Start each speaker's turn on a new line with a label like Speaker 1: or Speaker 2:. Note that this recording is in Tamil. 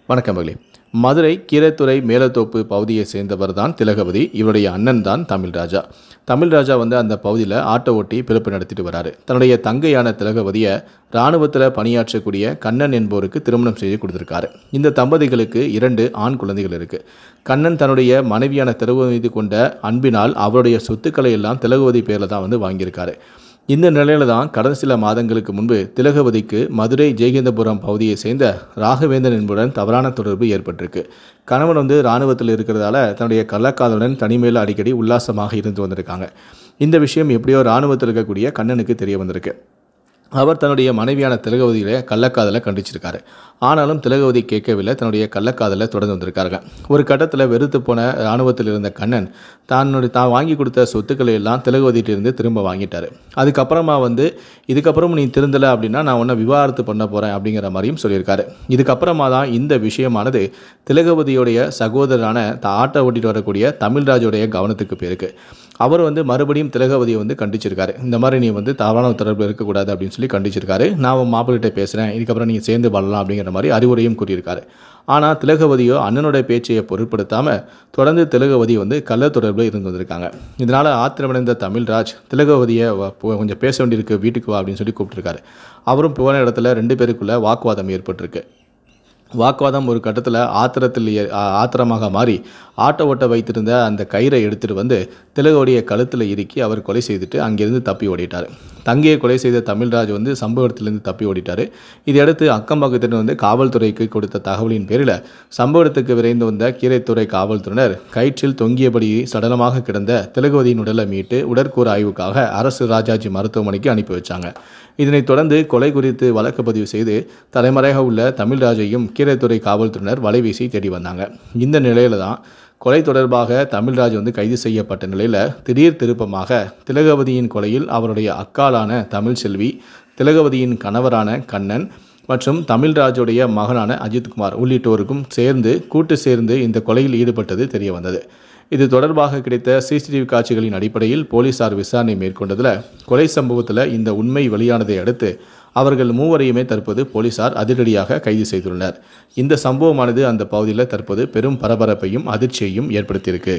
Speaker 1: வணக்கம் மகளே. மதுரை கீரைத்துறை மேலத்தோப்பு பகுதியை சேர்ந்தவர் தான் திலகவதி. இவருடைய அண்ணன் தான் தமிழ்ராஜா. தமிழ்ராஜா அந்த பகுதியில் ஆட்டோ ஓட்டி பிறப்பு நடத்திட்டு வராரு. தன்னுடைய தங்கையான திலகவதியை இராணுவத்தில் பணியாற்றக்கூடிய கண்ணன் என்பவருக்கு திருமணம் செய்து கொடுத்துருக்காரு. இந்த தம்பதிகளுக்கு 2 ஆண் குழந்தைகள் இருக்குது. கண்ணன் தன்னுடைய மனைவியான திலகவதி மீது கொண்ட அன்பினால் அவருடைய சொத்துக்களை எல்லாம் திலகவதி பேரில் தான் வாங்கியிருக்காரு. இந்த நிலையில தான் கடந்த சில மாதங்களுக்கு முன்பு திலகவதிக்கு மதுரை ஜெயகேந்திரபுரம் பகுதியை சேர்ந்த ராகவேந்தன் என்புடன் தவறான தொடர்பு ஏற்பட்டிருக்கு. கணவன் இராணுவத்தில் இருக்கிறதால தன்னுடைய கள்ளக்காதலுடன் தனிமையில் அடிக்கடி உல்லாசமாக இருந்து வந்திருக்காங்க. இந்த விஷயம் எப்படியோ இராணுவத்தில் இருக்கக்கூடிய கண்ணனுக்கு தெரிய வந்திருக்கு. அவர் தன்னுடைய மனைவியான திலகவதியில கள்ளக்காதலை கண்டிச்சிருக்காரு. ஆனாலும் திலகவதி கேட்கவில்லை. தன்னுடைய கள்ளக்காதலை தொடர்ந்து வந்திருக்காங்க. ஒரு கட்டத்தில் வெறுத்து போன இராணுவத்தில் இருந்த கண்ணன் தான் வாங்கி கொடுத்த சொத்துக்களை எல்லாம் திலகவதியிலிருந்து திரும்ப வாங்கிட்டாரு. அதுக்கப்புறமா இதுக்கப்புறம் நீ திருந்தலை அப்படின்னா நான் உன்னை விவாகரத்து பண்ண போகிறேன் அப்படிங்கிற மாதிரியும் சொல்லியிருக்காரு. இதுக்கப்புறமா தான் இந்த விஷயமானது திலகவதியுடைய சகோதரரான ஆட்டோ ஓட்டிட்டு வரக்கூடிய தமிழ்ராஜுடைய கவனத்துக்கு போயிருக்கு. அவர் மறுபடியும் திலகவதியை கண்டிச்சிருக்காரு. இந்த மாதிரி நீ தவறான தொடர்பு இருக்கக்கூடாது அப்படின்னு சொல்லி கண்டிச்சிருக்காரு. நான் மாப்பிள்ளைகிட்ட பேசுகிறேன், இதுக்கப்புறம் நீங்கள் சேர்ந்து வாழலாம் அப்படிங்கிற மாதிரி அறிவுரையும் கூறியிருக்காரு. ஆனால் திலகவதியோ அண்ணனுடைய பேச்சையை பொருட்படுத்தாமல் தொடர்ந்து திலகவதி கள்ள தொடர்பில் இருந்து வந்திருக்காங்க. இதனால் ஆத்திரமடைந்த தமிழ்ராஜ் திலகவதியை கொஞ்சம் பேச வேண்டியிருக்கு, வீட்டுக்கு வா அப்படின்னு சொல்லி கூப்பிட்டுருக்காரு. அவரும் போன இடத்துல 2 பேருக்குள்ள வாக்குவாதம் ஏற்பட்டிருக்கு. வாக்குவாதம் ஒரு கட்டத்தில் ஆத்திரமாக மாறி ஆட்டோ ஓட்ட வைத்திருந்த அந்த கயிறை எடுத்துகிட்டு திலகவதியை கழுத்தில் இறுக்கி அவர் கொலை செய்துட்டு அங்கேருந்து தப்பி ஓடிட்டார். தங்கையை கொலை செய்த தமிழ்ராஜ் சம்பவத்திலிருந்து தப்பி ஓடிட்டார். இதையடுத்து அக்கம் பக்கத்தினர் காவல்துறைக்கு கொடுத்த தகவலின் பேரில் சம்பவத்துக்கு விரைந்து வந்த கீரைத்துறை காவல்துறையினர் கயிற்றில் தொங்கியபடி சடலமாக கிடந்த திலகவதியின் உடலை மீட்டு உடற்கூறு ஆய்வுக்காக அரசு ராஜாஜி மருத்துவமனைக்கு அனுப்பி வச்சாங்க. இதனைத் தொடர்ந்து கொலை குறித்து வழக்கு பதிவு செய்து தலைமறையாக உள்ள தமிழ்ராஜையும் கீரைத்துறை காவல்துறையினர் வலைவீசி தேடி வந்தாங்க. இந்த நிலையில தான் கொலை தொடர்பாக தமிழ்ராஜ் கைது செய்யப்பட்ட நிலையில் திடீர் திருப்பமாக திலகவதியின் கொலையில் அவருடைய அக்காளான தமிழ்செல்வி, திலகவதியின் கணவரான கண்ணன் மற்றும் தமிழ்ராஜுடைய மகனான அஜித்குமார் உள்ளிட்டோருக்கும் கூட்டு சேர்ந்து இந்த கொலையில் ஈடுபட்டது தெரிய வந்தது. இது தொடர்பாக கிடைத்த சிசிடிவி காட்சிகளின் அடிப்படையில் போலீசார் விசாரணை மேற்கொண்டதில் கொலை சம்பவத்தில் இந்த உண்மை வெளியானதை அடுத்து அவர்கள் 3வரையுமே தற்போது போலீசார் அதிரடியாக கைது செய்துள்ளனர். இந்த சம்பவமானது அந்த பகுதியில் தற்போது பெரும் பரபரப்பையும் அதிர்ச்சியையும் ஏற்படுத்தியிருக்கு.